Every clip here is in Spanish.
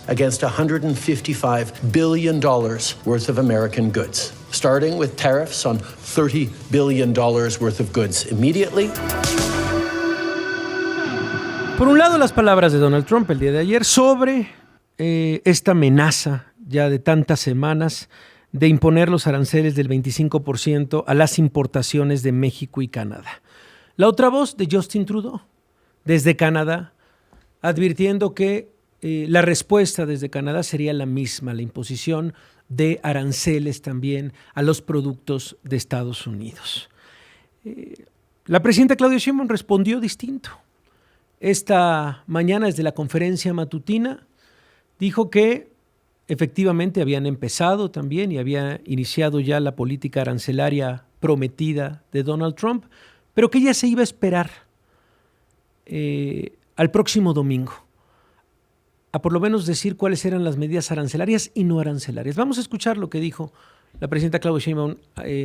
against $155 billion worth of American goods, starting with tariffs on $30 billion worth of goods immediately. Por un lado, las palabras de Donald Trump el día de ayer sobre esta amenaza ya de tantas semanas de imponer los aranceles del 25% a las importaciones de México y Canadá. La otra voz de Justin Trudeau, desde Canadá, advirtiendo que la respuesta desde Canadá sería la misma, la imposición de aranceles también a los productos de Estados Unidos. La presidenta Claudia Sheinbaum respondió distinto. Esta mañana, desde la conferencia matutina, dijo que efectivamente habían empezado también y había iniciado ya la política arancelaria prometida de Donald Trump, pero que ella se iba a esperar al próximo domingo a por lo menos decir cuáles eran las medidas arancelarias y no arancelarias. Vamos a escuchar lo que dijo la presidenta Claudia Sheinbaum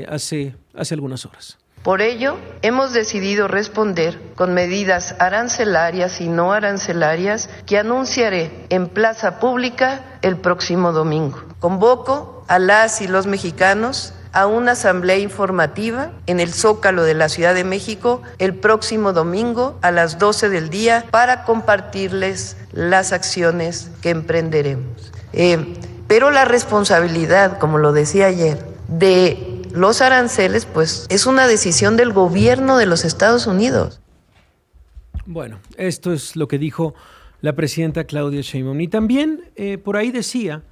hace algunas horas. Por ello, hemos decidido responder con medidas arancelarias y no arancelarias que anunciaré en plaza pública el próximo domingo. Convoco a las y los mexicanos a una asamblea informativa en el Zócalo de la Ciudad de México el próximo domingo a las 12 del día para compartirles las acciones que emprenderemos. Pero la responsabilidad, como lo decía ayer, de los aranceles, pues es una decisión del gobierno de los Estados Unidos. Bueno, esto es lo que dijo la presidenta Claudia Sheinbaum. Y también por ahí decía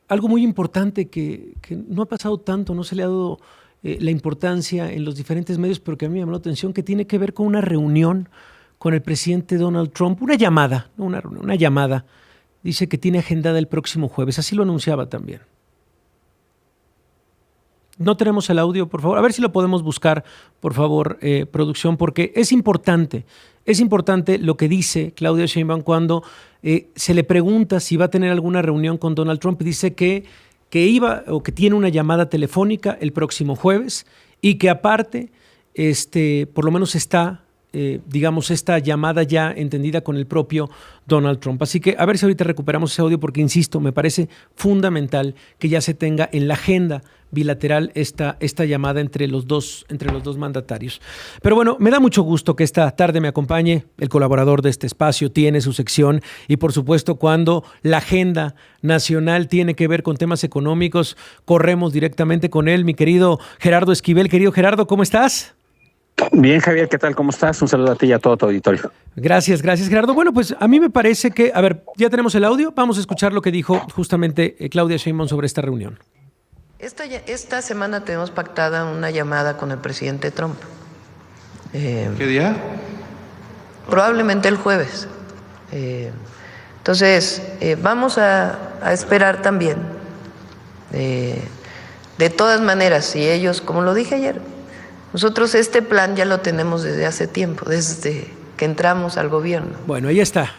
algo muy importante que no ha pasado tanto, no se le ha dado la importancia en los diferentes medios, pero que a mí me llamó la atención, que tiene que ver con una reunión con el presidente Donald Trump, una llamada, no una reunión, una llamada. Dice que tiene agendada el próximo jueves, así lo anunciaba también. No tenemos el audio, por favor. A ver si lo podemos buscar, por favor, producción, porque es importante lo que dice Claudia Sheinbaum cuando se le pregunta si va a tener alguna reunión con Donald Trump. Dice que iba o que tiene una llamada telefónica el próximo jueves y que aparte, por lo menos está, esta llamada ya entendida con el propio Donald Trump. Así que a ver si ahorita recuperamos ese audio porque, insisto, me parece fundamental que ya se tenga en la agenda bilateral esta llamada entre los dos mandatarios. Pero bueno, me da mucho gusto que esta tarde me acompañe el colaborador de este espacio, tiene su sección y por supuesto cuando la agenda nacional tiene que ver con temas económicos, corremos directamente con él, mi querido Gerardo Esquivel. Querido Gerardo, ¿cómo estás? Bien, Javier, ¿qué tal? ¿Cómo estás? Un saludo a ti y a todo tu auditorio. Gracias, Gerardo. Bueno, pues a mí me parece que, a ver, ya tenemos el audio, vamos a escuchar lo que dijo justamente Claudia Sheinbaum sobre esta reunión. Esta semana tenemos pactada una llamada con el presidente Trump. ¿Qué día? Probablemente el jueves. Entonces, vamos a esperar también. De todas maneras, si ellos, como lo dije ayer, nosotros este plan ya lo tenemos desde hace tiempo, desde que entramos al gobierno. Bueno, ahí está.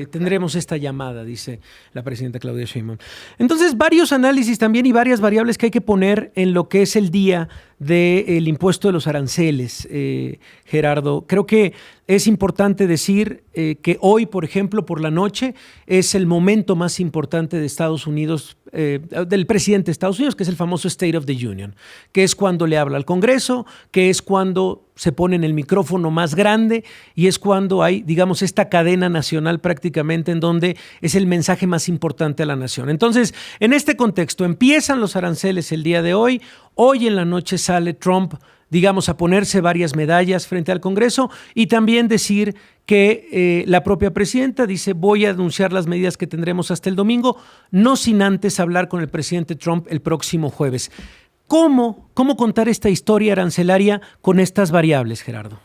Tendremos esta llamada, dice la presidenta Claudia Sheinbaum. Entonces, varios análisis también y varias variables que hay que poner en lo que es el día del impuesto de los aranceles, Gerardo. Creo que es importante decir que hoy, por ejemplo, por la noche, es el momento más importante de Estados Unidos, del presidente de Estados Unidos, que es el famoso State of the Union, que es cuando le habla al Congreso, que es cuando se pone en el micrófono más grande y es cuando hay, digamos, esta cadena nacional prácticamente en donde es el mensaje más importante a la nación. Entonces, en este contexto, empiezan los aranceles el día de hoy. Hoy en la noche sale Trump, digamos, a ponerse varias medallas frente al Congreso y también decir que la propia presidenta dice voy a anunciar las medidas que tendremos hasta el domingo, no sin antes hablar con el presidente Trump el próximo jueves. ¿Cómo contar esta historia arancelaria con estas variables, Gerardo?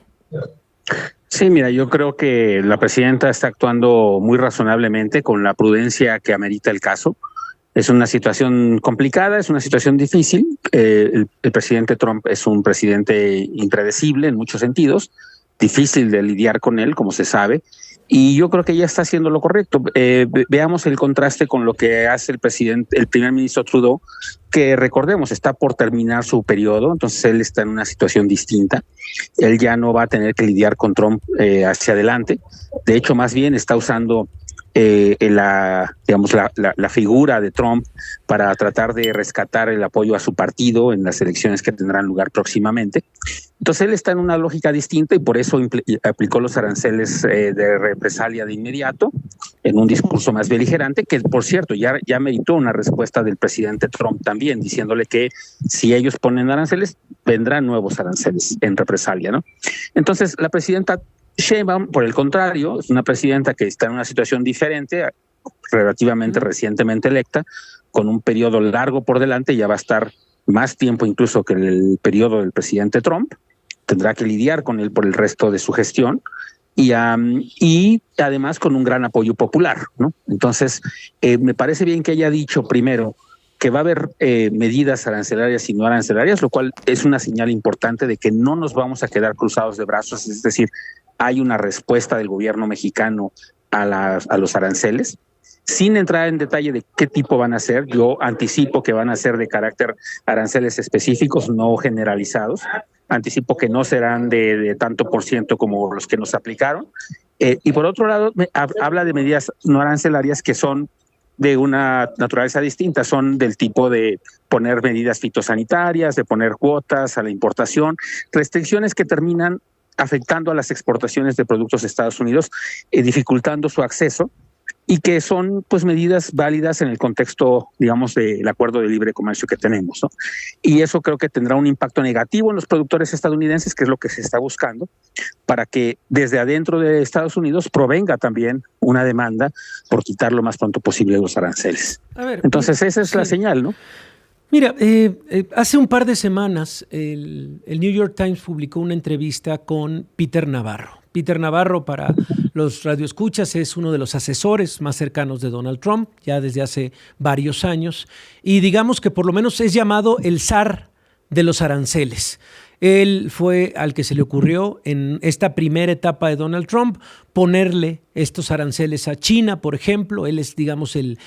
Sí, mira, yo creo que la presidenta está actuando muy razonablemente con la prudencia que amerita el caso. Es una situación complicada, es una situación difícil. El presidente Trump es un presidente impredecible en muchos sentidos, difícil de lidiar con él, como se sabe, y yo creo que ella está haciendo lo correcto. Veamos el contraste con lo que hace el primer ministro Trudeau, que recordemos, está por terminar su periodo, entonces él está en una situación distinta. Él ya no va a tener que lidiar con Trump hacia adelante. De hecho, más bien está usando la figura de Trump para tratar de rescatar el apoyo a su partido en las elecciones que tendrán lugar próximamente. Entonces él está en una lógica distinta y por eso aplicó los aranceles de represalia de inmediato en un discurso más beligerante, que por cierto ya meritó una respuesta del presidente Trump también, diciéndole que si ellos ponen aranceles, vendrán nuevos aranceles en represalia, ¿no? Entonces la presidenta Sheinbaum, por el contrario, es una presidenta que está en una situación diferente, relativamente recientemente electa, con un periodo largo por delante, ya va a estar más tiempo incluso que el periodo del presidente Trump, tendrá que lidiar con él por el resto de su gestión y además con un gran apoyo popular, ¿no? Entonces, me parece bien que haya dicho primero que va a haber medidas arancelarias y no arancelarias, lo cual es una señal importante de que no nos vamos a quedar cruzados de brazos, es decir, hay una respuesta del gobierno mexicano a los aranceles. Sin entrar en detalle de qué tipo van a ser, yo anticipo que van a ser de carácter aranceles específicos, no generalizados. Anticipo que no serán de tanto por ciento como los que nos aplicaron. Y por otro lado, habla de medidas no arancelarias que son de una naturaleza distinta, son del tipo de poner medidas fitosanitarias, de poner cuotas a la importación, restricciones que terminan afectando a las exportaciones de productos de Estados Unidos, dificultando su acceso, y que son pues medidas válidas en el contexto, digamos, del acuerdo de libre comercio que tenemos, ¿no? Y eso creo que tendrá un impacto negativo en los productores estadounidenses, que es lo que se está buscando, para que desde adentro de Estados Unidos provenga también una demanda por quitar lo más pronto posible los aranceles. A ver, entonces esa es la señal, ¿no? Mira, hace un par de semanas el New York Times publicó una entrevista con Peter Navarro. Peter Navarro, para los radioescuchas, es uno de los asesores más cercanos de Donald Trump, ya desde hace varios años, y digamos que por lo menos es llamado el zar de los aranceles. Él fue al que se le ocurrió en esta primera etapa de Donald Trump ponerle estos aranceles a China, por ejemplo. Él es, digamos, el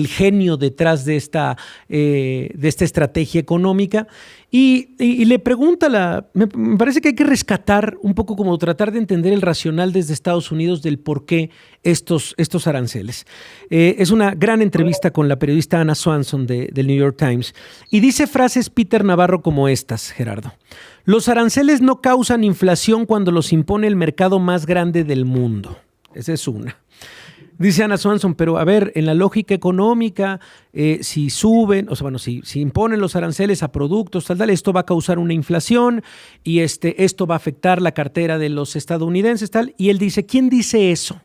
genio detrás de esta estrategia económica. Y le pregunta, me parece que hay que rescatar un poco, como tratar de entender el racional desde Estados Unidos del por qué estos aranceles. Es una gran entrevista con la periodista Anna Swanson del New York Times. Y dice frases Peter Navarro como estas, Gerardo. Los aranceles no causan inflación cuando los impone el mercado más grande del mundo. Esa es una. Dice Anna Swanson, pero a ver, en la lógica económica, si suben, o sea, bueno, si imponen los aranceles a productos, tal, esto va a causar una inflación y esto va a afectar la cartera de los estadounidenses, tal. Y él dice, ¿quién dice eso?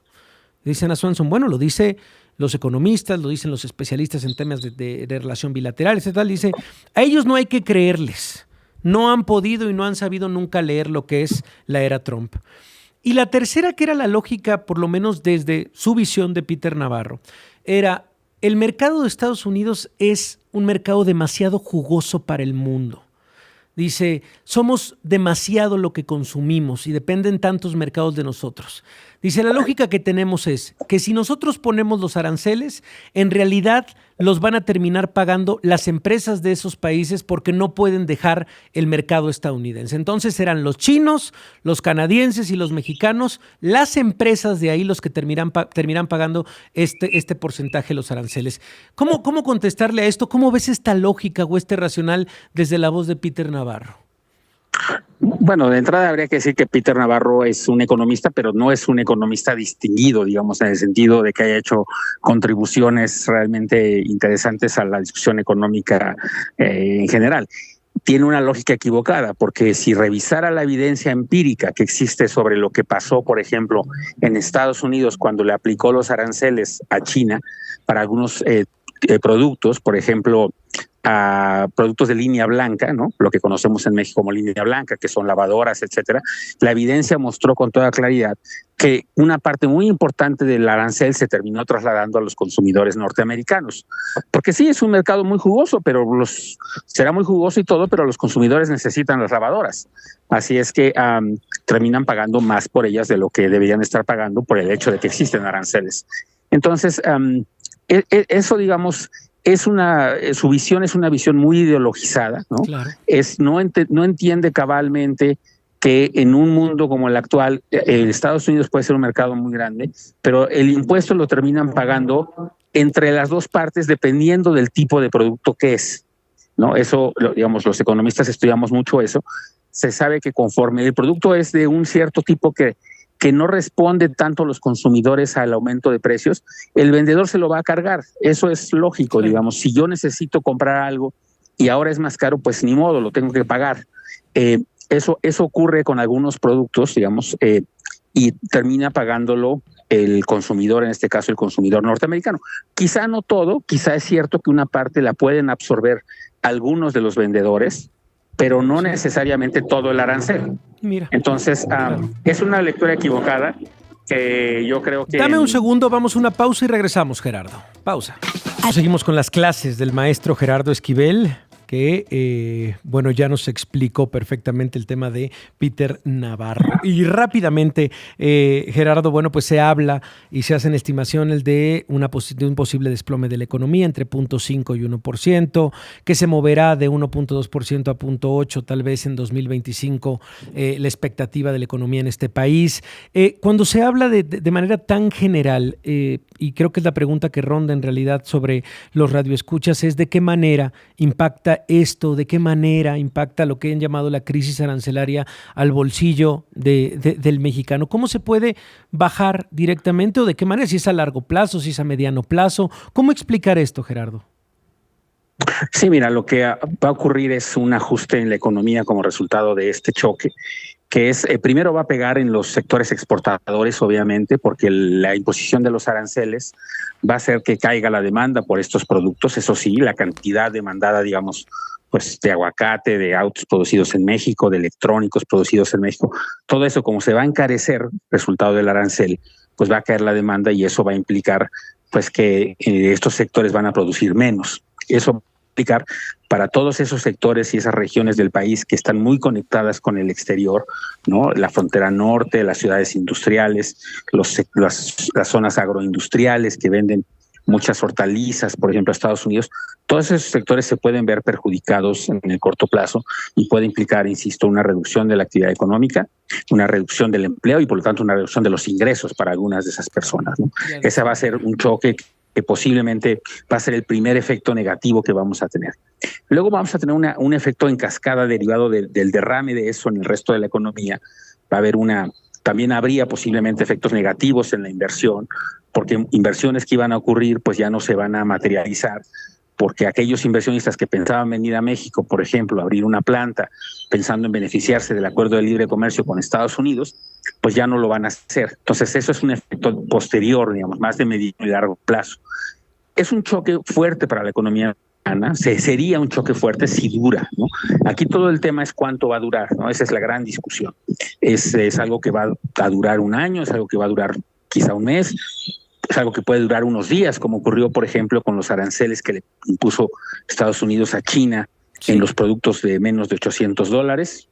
Dice Anna Swanson, bueno, lo dice los economistas, lo dicen los especialistas en temas de relación bilateral, etc. Dice, a ellos no hay que creerles. No han podido y no han sabido nunca leer lo que es la era Trump. Y la tercera, que era la lógica, por lo menos desde su visión de Peter Navarro, era el mercado de Estados Unidos es un mercado demasiado jugoso para el mundo. Dice, somos demasiado lo que consumimos y dependen tantos mercados de nosotros. Dice, la lógica que tenemos es que si nosotros ponemos los aranceles, en realidad los van a terminar pagando las empresas de esos países porque no pueden dejar el mercado estadounidense. Entonces serán los chinos, los canadienses y los mexicanos, las empresas de ahí los que terminarán pagando este porcentaje de los aranceles. ¿Cómo contestarle a esto? ¿Cómo ves esta lógica o este racional desde la voz de Peter Navarro? Bueno, de entrada habría que decir que Peter Navarro es un economista, pero no es un economista distinguido, digamos, en el sentido de que haya hecho contribuciones realmente interesantes a la discusión económica en general. Tiene una lógica equivocada, porque si revisara la evidencia empírica que existe sobre lo que pasó, por ejemplo, en Estados Unidos cuando le aplicó los aranceles a China para algunos productos, por ejemplo, a productos de línea blanca, ¿no? Lo que conocemos en México como línea blanca, que son lavadoras, etcétera. La evidencia mostró con toda claridad que una parte muy importante del arancel se terminó trasladando a los consumidores norteamericanos. Porque sí, es un mercado muy jugoso, pero será muy jugoso y todo, pero los consumidores necesitan las lavadoras. Así es que terminan pagando más por ellas de lo que deberían estar pagando por el hecho de que existen aranceles. Entonces, eso, digamos, su visión es una visión muy ideologizada, ¿no? Claro. No entiende cabalmente que en un mundo como el actual, Estados Unidos puede ser un mercado muy grande, pero el impuesto lo terminan pagando entre las dos partes dependiendo del tipo de producto que es, ¿no? Eso, digamos, los economistas estudiamos mucho eso. Se sabe que conforme el producto es de un cierto tipo que no responde tanto a los consumidores al aumento de precios, el vendedor se lo va a cargar. Eso es lógico, digamos. Si yo necesito comprar algo y ahora es más caro, pues ni modo, lo tengo que pagar. Eso ocurre con algunos productos, digamos, y termina pagándolo el consumidor, en este caso el consumidor norteamericano. Quizá no todo, quizá es cierto que una parte la pueden absorber algunos de los vendedores, pero no necesariamente todo el arancel. Mira. Entonces, es una lectura equivocada que yo creo que... Dame un segundo, vamos a una pausa y regresamos, Gerardo. Pausa. Seguimos con las clases del maestro Gerardo Esquivel, que, bueno, ya nos explicó perfectamente el tema de Peter Navarro. Y rápidamente, Gerardo, bueno, pues se habla y se hacen estimaciones de un posible desplome de la economía entre 0.5 y 1%, que se moverá de 1.2% a 0.8% tal vez en 2025, la expectativa de la economía en este país. Cuando se habla de manera tan general, y creo que es la pregunta que ronda en realidad sobre los radioescuchas, es de qué manera impacta esto, de qué manera impacta lo que han llamado la crisis arancelaria al bolsillo del mexicano. ¿Cómo se puede bajar directamente o de qué manera? Si es a largo plazo, si es a mediano plazo. ¿Cómo explicar esto, Gerardo? Sí, mira, lo que va a ocurrir es un ajuste en la economía como resultado de este choque, que es, primero va a pegar en los sectores exportadores, obviamente, porque la imposición de los aranceles va a hacer que caiga la demanda por estos productos. Eso sí, la cantidad demandada, digamos, pues de aguacate, de autos producidos en México, de electrónicos producidos en México, todo eso como se va a encarecer, resultado del arancel, pues va a caer la demanda y eso va a implicar pues que estos sectores van a producir menos. Eso va a implicar para todos esos sectores y esas regiones del país que están muy conectadas con el exterior, ¿no? La frontera norte, las ciudades industriales, las zonas agroindustriales que venden muchas hortalizas, por ejemplo, a Estados Unidos, todos esos sectores se pueden ver perjudicados en el corto plazo y puede implicar, insisto, una reducción de la actividad económica, una reducción del empleo y, por lo tanto, una reducción de los ingresos para algunas de esas personas, ¿no? Ese va a ser un choque que posiblemente va a ser el primer efecto negativo que vamos a tener. Luego vamos a tener un efecto en cascada derivado del derrame de eso en el resto de la economía. Va a haber también habría posiblemente efectos negativos en la inversión, porque inversiones que iban a ocurrir pues ya no se van a materializar, porque aquellos inversionistas que pensaban venir a México, por ejemplo, abrir una planta pensando en beneficiarse del acuerdo de libre comercio con Estados Unidos, pues ya no lo van a hacer. Entonces eso es un efecto posterior, digamos, más de mediano y largo plazo. Es un choque fuerte para la economía mexicana, sería un choque fuerte si dura, ¿no? Aquí todo el tema es cuánto va a durar, ¿no? Esa es la gran discusión. Es algo que va a durar un año, es algo que va a durar quizá un mes, es algo que puede durar unos días, como ocurrió, por ejemplo, con los aranceles que le impuso Estados Unidos a China en los productos de menos de $800.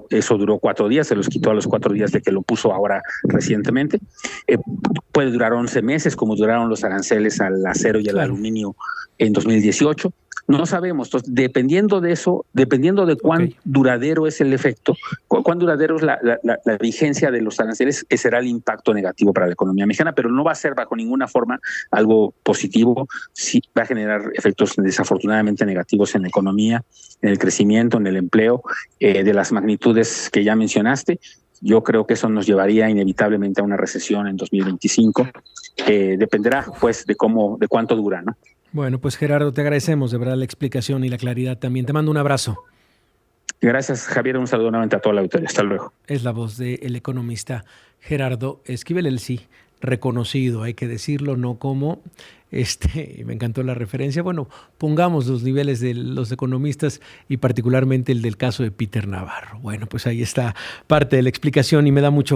Eso duró 4 días, se los quitó a los 4 días de que lo puso ahora recientemente. Puede durar 11 meses, como duraron los aranceles al acero y al aluminio en 2018. No sabemos. Entonces, dependiendo de eso, dependiendo de cuán duradero es el efecto, cuán duradero es la vigencia de los aranceles, ese será el impacto negativo para la economía mexicana, pero no va a ser bajo ninguna forma algo positivo. Sí va a generar efectos desafortunadamente negativos en la economía, en el crecimiento, en el empleo, de las magnitudes que ya mencionaste. Yo creo que eso nos llevaría inevitablemente a una recesión en 2025. Dependerá, pues, de cuánto dura, ¿no? Bueno, pues Gerardo, te agradecemos de verdad la explicación y la claridad también. Te mando un abrazo. Gracias, Javier. Un saludo nuevamente a toda la auditoría. Hasta luego. Es la voz del economista Gerardo Esquivel, el sí reconocido, hay que decirlo, no como, me encantó la referencia. Bueno, pongamos los niveles de los economistas y particularmente el del caso de Peter Navarro. Bueno, pues ahí está parte de la explicación y me da mucho gusto